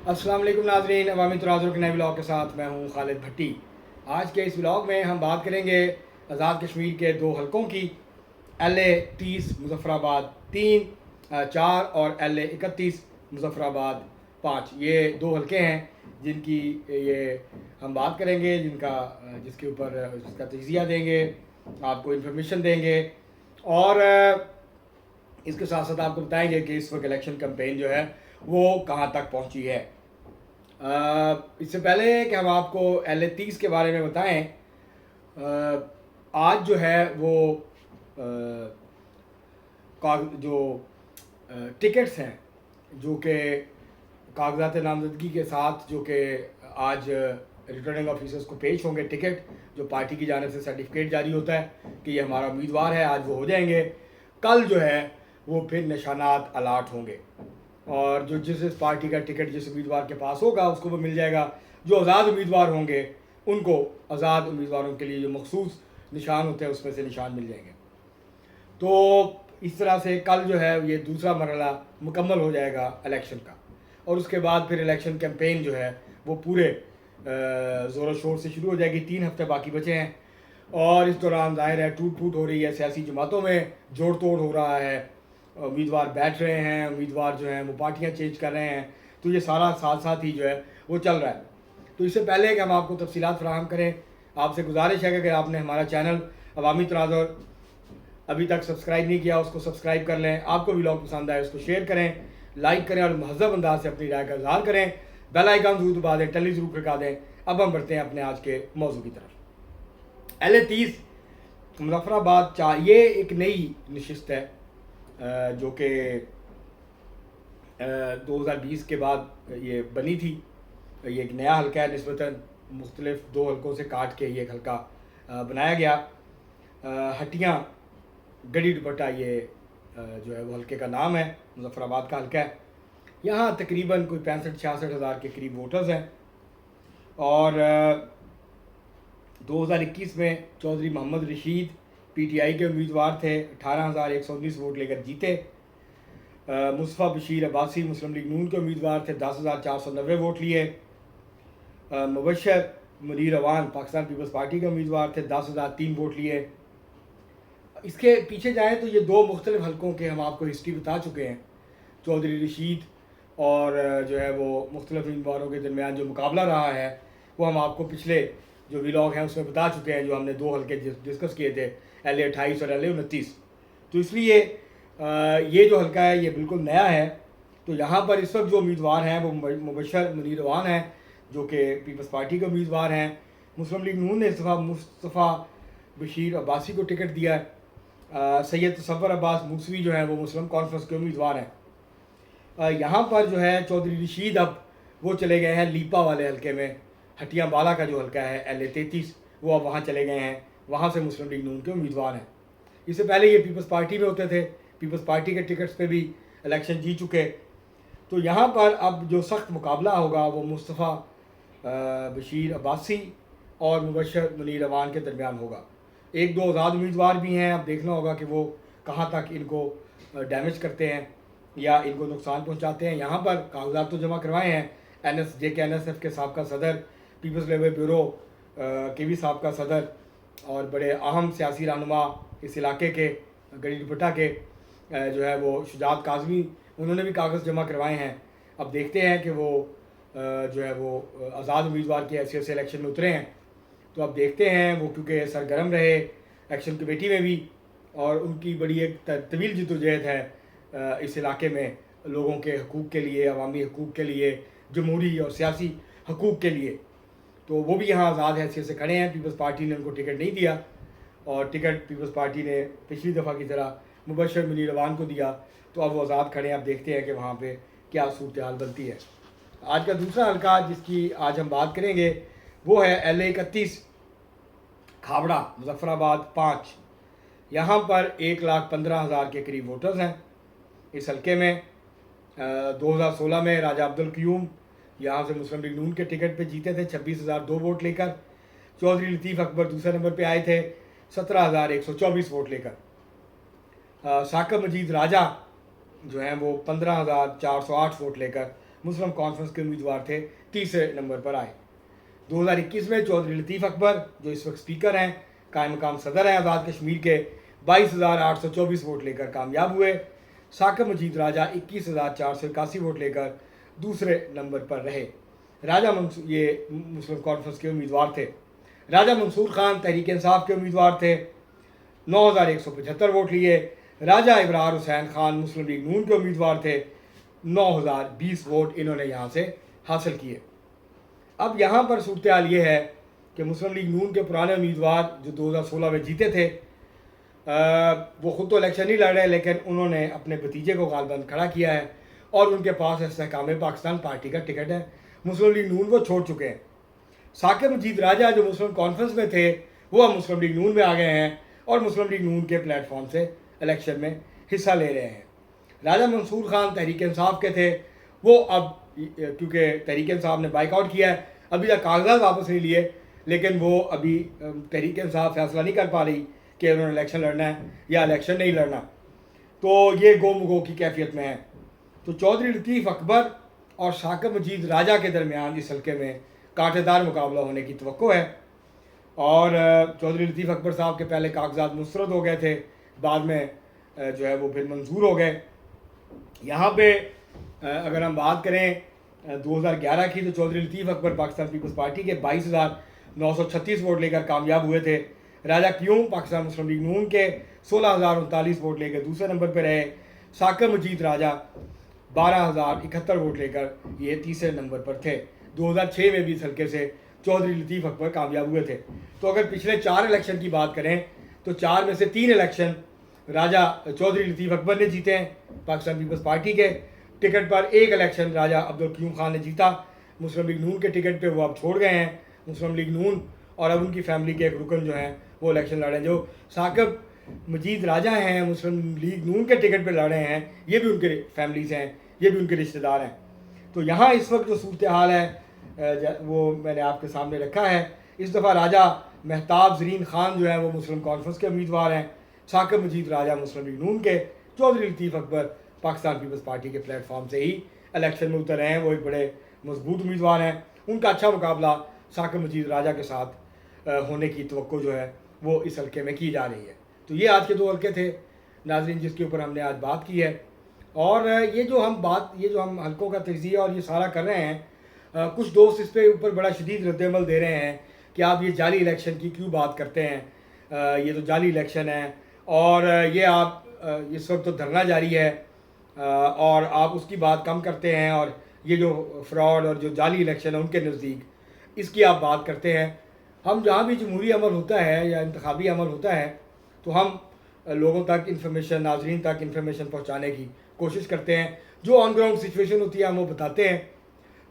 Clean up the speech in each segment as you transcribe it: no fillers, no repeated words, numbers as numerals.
अस्सलाम वालेकुम नाज़रीन, अवामी तराजुर के नए व्लॉग के साथ मैं हूं खालिद भट्टी। आज के इस व्लॉग में हम बात करेंगे आज़ाद कश्मीर के दो हलकों की, LA 30 मुज़फ़्फ़राबाद 3, 4 और LA 31 मुज़फ़्फ़राबाद 5। ये दो हलके हैं जिनकी ये हम बात करेंगे, जिसके ऊपर इसका तजिया देंगे, आपको इन्फॉर्मेशन देंगे और इसके साथ साथ आपको बताएंगे कि इस वक्त इलेक्शन कैंपेन जो है वो कहाँ तक पहुँची है। इससे पहले कि हम आपको LA 30 के बारे में बताएं, आज जो है वो जो टिकट्स हैं जो कि कागजात नामजदगी के साथ जो कि आज रिटर्निंग ऑफिसर्स को पेश होंगे, टिकट जो पार्टी की जानिब से सर्टिफिकेट जारी होता है कि ये हमारा उम्मीदवार है, आज वो हो जाएंगे। कल जो है वो फिर निशानात अलाट होंगे और जो जिस पार्टी का टिकट जिस उम्मीदवार के पास होगा उसको वो मिल जाएगा। जो आज़ाद उम्मीदवार होंगे उनको आज़ाद उम्मीदवारों के लिए जो मखसूस निशान होते हैं उसमें से निशान मिल जाएंगे। तो इस तरह से कल जो है ये दूसरा मरहला मुकम्मल हो जाएगा इलेक्शन का और उसके बाद फिर इलेक्शन कैंपेन जो है वो पूरे ज़ोर शोर से शुरू हो जाएगी। 3 हफ्ते बाकी बचे हैं और इस दौरान ज़ाहिर है टूट फूट हो रही है, सियासी जमातों में जोड़ तोड़ हो रहा है, उम्मीदवार बैठ रहे हैं, उम्मीदवार जो हैं वो पार्टियां चेंज कर रहे हैं। तो ये सारा साथ साथ ही जो है वो चल रहा है। तो इससे पहले कि हम आपको तफसीलात फराहम करें, आपसे गुजारिश है कि अगर आपने हमारा चैनल अवामी तराजुर अभी तक सब्सक्राइब नहीं किया उसको सब्सक्राइब कर लें। आपको व्लॉग पसंद आए उसको शेयर करें, लाइक करें और महज़ब अंदाज से अपनी राय का इज़हार करें। बेल आइकन ज़रूर दबा दें, टली ज़रूर खड़का दें। अब हम बढ़ते हैं अपने आज के मौजू की तरफ। LA 30 मुज़फ़्फ़राबाद 4 ये एक नई नशिस्त है जो कि 2020 के बाद ये बनी थी। ये एक नया हल्का है, निस्बतन मुख्तलिफ 2 हल्कों से काट के ये एक हल्का बनाया गया। हटियाँ गढ़ी दुपट्टा ये जो है वो हल्के का नाम है, मुज़फ़्फ़राबाद का हल्का है। यहाँ तकरीबन कोई 65-66 हज़ार के करीब वोटर्स हैं और 2021 में चौधरी मोहम्मद रशीद PTI के उम्मीदवार थे, 18,119 वोट लेकर जीते। मुस्तफ़ा बशीर अब्बासी मुस्लिम लीग नून के उम्मीदवार थे, 10,490 वोट लिए। मुबशर मुनीर अवान पाकिस्तान पीपल्स पार्टी के उम्मीदवार थे, 10,003 वोट लिए। इसके पीछे जाएँ तो ये 2 मुख्तलिफ हलकों के हम आपको हिस्ट्री बता चुके हैं। चौधरी रशीद और जो है वो मुख्तलिफ उम्मीदवारों के दरमियान जो मुकाबला रहा है वो हम आपको पिछले जो व्लॉग हैं उसमें बता चुके हैं, जो हमने 2 हलके डिस्कस किए थे, LA 28 और LA 29। तो इसलिए ये जो हल्का है ये बिल्कुल नया है। तो यहाँ पर इस वक्त जो उम्मीदवार हैं वो मुबशर मुनीर अवान हैं जो कि पीपल्स पार्टी के उम्मीदवार हैं। मुस्लिम लीग नून ने इस दफ़ा मुस्तफ़ा बशीर अब्बासी को टिकट दिया है। सैयद तसव्वुर अब्बास मूसवी जो है वो मुस्लिम कॉन्फ्रेंस के उम्मीदवार हैं। यहाँ पर जो है चौधरी रशीद अब वो चले गए हैं लीपा वाले हलके में, हटियाँ बाला का जो हलका है LA 33 वो अब वहाँ चले गए हैं, वहाँ से मुस्लिम लीग नून के उम्मीदवार हैं। इससे पहले ये पीपल्स पार्टी में होते थे, पीपल्स पार्टी के टिकट्स पे भी इलेक्शन जीत चुके। तो यहाँ पर अब जो सख्त मुकाबला होगा वो मुस्तफ़ा बशीर अब्बासी और मुबशर मुनीर अवान के दरमियान होगा। 1-2 आज़ाद उम्मीदवार भी हैं, अब देखना होगा कि वो कहाँ तक इनको डैमेज करते हैं या इनको नुकसान पहुँचाते हैं। यहाँ पर कागजात तो जमा करवाए हैं, JKNSF के साबका सदर, पीपल्स लेबर ब्यूरो के भी साबका सदर और बड़े अहम सियासी रहनुमा इस इलाके के गढ़ी दुपट्टा के जो है वो शुजात काज़मी, उन्होंने भी कागज़ जमा करवाए हैं। अब देखते हैं कि वो जो है वो आज़ाद उम्मीदवार की हैसियत से इलेक्शन में उतरे हैं। तो अब देखते हैं वो, क्योंकि सरगर्म रहे एक्शन कमेटी में भी और उनकी बड़ी एक तवील जद्दोजहद है इस इलाके में लोगों के हकूक़ के लिए, अवामी हकूक़ के लिए, जमहूरी और सियासी हकूक़ के लिए। तो वो भी यहाँ आज़ाद हैसियत से खड़े हैं। पीपल्स पार्टी ने उनको टिकट नहीं दिया और टिकट पीपल्स पार्टी ने पिछली दफ़ा की तरह मुबशर मुनीर अवान को दिया। तो अब वो आज़ाद खड़े हैं। अब देखते हैं कि वहाँ पे क्या सूरत हाल बनती है। आज का दूसरा हल्का जिसकी आज हम बात करेंगे वो है LA 31 खाबड़ा मुज़फ़्फ़राबाद 5। यहाँ पर 1,15,000 के करीब वोटर्स हैं इस हल्के में। 2016 में राजा अब्दुल क़यूम यहाँ से मुस्लिम लीग नून के टिकट पे जीते थे 26,002 वोट लेकर। चौधरी लतीफ़ अकबर दूसरे नंबर पे आए थे 17,124 वोट लेकर। साकब मजीद राजा जो हैं वो 15,408 वोट लेकर مسلم کانفرنس کے امیدوار تھے، تیسرے نمبر پر آئے۔ 2021 میں چودھری لطیف اکبر جو اس وقت اسپیکر ہیں، قائم مقام صدر ہیں آزاد کشمیر کے، 22,824 ووٹ لے کر کامیاب ہوئے۔ ثاقب مجید راجہ 21,481 ووٹ لے کر دوسرے نمبر پر رہے۔ یہ مسلم کانفرنس کے امیدوار تھے۔ راجہ منصور خان تحریک انصاف کے امیدوار تھے، 9,175 ووٹ لیے۔ راجہ ابرار حسین خان مسلم لیگ نون کے امیدوار تھے، 9,020 ووٹ انہوں نے یہاں سے حاصل کیے۔ اب یہاں پر صورتحال یہ ہے کہ مسلم لیگ نون کے پرانے امیدوار جو 2016 میں جیتے تھے، وہ خود تو الیکشن نہیں لڑ رہے، لیکن انہوں نے اپنے بھتیجے کو غالباً کھڑا کیا ہے اور ان کے پاس استحکام پاکستان پارٹی کا ٹکٹ ہے۔ مسلم لیگ نون وہ چھوڑ چکے ہیں۔ ثاقب مجید راجہ جو مسلم کانفرنس میں تھے، وہ اب مسلم لیگ نون میں آ گئے ہیں اور مسلم لیگ نون کے پلیٹ فارم سے الیکشن میں حصہ لے رہے ہیں۔ راجہ منصور خان تحریک انصاف کے تھے، وہ اب کیونکہ تحریک انصاف نے بائیک آؤٹ کیا ہے، ابھی تک کاغذات واپس نہیں لیے، لیکن وہ ابھی تحریک انصاف فیصلہ نہیں کر پا رہی کہ انہوں نے الیکشن لڑنا ہے یا الیکشن نہیں لڑنا، تو یہ گو مگو کی کیفیت میں ہے۔ تو چودھری لطیف اکبر اور ثاقب مجید راجہ کے درمیان اس حلقے میں کانٹے دار مقابلہ ہونے کی توقع ہے، اور چودھری لطیف اکبر صاحب کے پہلے کاغذات مسترد ہو گئے تھے، بعد میں جو ہے وہ پھر منظور ہو گئے۔ یہاں پہ اگر ہم بات کریں 2011 کی، تو چودھری لطیف اکبر پاکستان پیپلز پارٹی کے 22,936 ووٹ لے کر کامیاب ہوئے تھے۔ راجہ قیوم پاکستان مسلم لیگ نون کے 16,039 ووٹ لے کر دوسرے نمبر پہ رہے۔ ثاقب مجید راجہ 12,071 ووٹ لے کر یہ تیسرے نمبر پر تھے۔ 2006 میں بھی اس حلقے سے چودھری لطیف اکبر کامیاب ہوئے تھے۔ تو اگر پچھلے 4 الیکشن کی بات کریں تو 4 میں سے 3 الیکشن راجہ چودھری لطیف اکبر نے جیتے ہیں پاکستان پیپلز پارٹی کے ٹکٹ پر، 1 الیکشن راجہ عبدالقیوم خان نے جیتا مسلم لیگ نون کے ٹکٹ پہ، وہ اب چھوڑ گئے ہیں مسلم لیگ نون، اور اب ان کی فیملی کے ایک رکن جو ہیں وہ الیکشن لڑ رہے ہیں۔ جو ثاقب مجید راجہ ہیں مسلم لیگ نون کے ٹکٹ پہ لڑ رہے ہیں، یہ بھی ان کے فیملیز ہیں، یہ بھی ان کے رشتہ دار ہیں۔ تو یہاں اس وقت جو صورتحال ہے وہ میں نے آپ کے سامنے رکھا ہے۔ اس دفعہ راجہ مہتاب زرین خان جو ہیں وہ مسلم کانفرنس کے امیدوار ہیں، ثاقب مجید راجہ مسلم لیگ نون کے، چودھری لطیف اکبر پاکستان پیپلز پارٹی کے پلیٹ فارم سے ہی الیکشن میں اتر رہے ہیں۔ وہ ایک بڑے مضبوط امیدوار ہیں، ان کا اچھا مقابلہ ثاقب مجید راجہ کے ساتھ ہونے کی توقع جو ہے وہ اس حلقے میں کی جا رہی ہے۔ تو یہ آج کے 2 حلقے تھے ناظرین، جس کے اوپر ہم نے آج بات کی ہے، اور یہ جو ہم حلقوں کا تجزیہ اور یہ سارا کر رہے ہیں، کچھ دوست اس پہ اوپر بڑا شدید رد عمل دے رہے ہیں کہ آپ یہ جعلی الیکشن کی کیوں بات کرتے ہیں، یہ تو جعلی الیکشن ہے، اور یہ آپ اس وقت تو دھرنا جاری ہے اور آپ اس کی بات کم کرتے ہیں، اور یہ جو فراڈ اور جو جعلی الیکشن ہے ان کے نزدیک اس کی آپ بات کرتے ہیں۔ ہم جہاں بھی جمہوری عمل ہوتا ہے یا انتخابی عمل ہوتا ہے تو ہم لوگوں تک انفارمیشن، ناظرین تک انفارمیشن پہنچانے کی کوشش کرتے ہیں، جو آن گراؤنڈ سچویشن ہوتی ہے ہم وہ بتاتے ہیں۔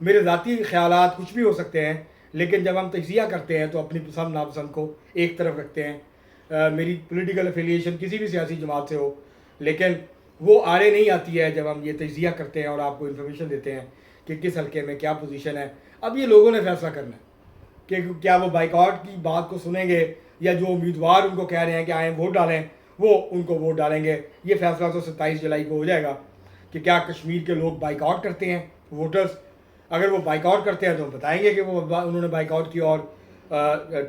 میرے ذاتی خیالات کچھ بھی ہو سکتے ہیں، لیکن جب ہم تجزیہ کرتے ہیں تو اپنی پسند ناپسند کو ایک طرف رکھتے ہیں۔ میری پولیٹیکل افیلیشن کسی بھی سیاسی جماعت سے ہو، لیکن وہ آڑے نہیں آتی ہے جب ہم یہ تجزیہ کرتے ہیں اور آپ کو انفارمیشن دیتے ہیں کہ کس حلقے میں کیا پوزیشن ہے۔ اب یہ لوگوں نے فیصلہ کرنا ہے کہ کیا وہ بائیکاٹ کی بات کو سنیں گے، یا جو امیدوار ان کو کہہ رہے ہیں کہ آئیں ووٹ ڈالیں وہ ان کو ووٹ ڈالیں گے۔ یہ فیصلہ تو 27 جولائی کو ہو جائے گا کہ کیا کشمیر کے لوگ بائیک آؤٹ کرتے ہیں، ووٹرز۔ اگر وہ بائیک آؤٹ کرتے ہیں تو ہم بتائیں گے کہ وہ انہوں نے بائیک آؤٹ کیا اور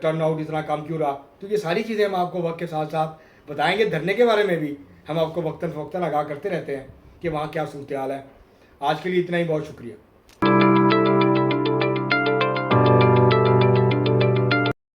ٹرن آؤٹ اتنا کم کیوں رہا۔ تو یہ ساری چیزیں ہم آپ کو وقت کے ساتھ ساتھ بتائیں گے۔ دھرنے کے بارے میں بھی ہم آپ کو وقتاً فوقتاً آگاہ کرتے رہتے ہیں کہ وہاں کیا صورتحال ہے۔ آج کے لیے اتنا ہی، بہت شکریہ۔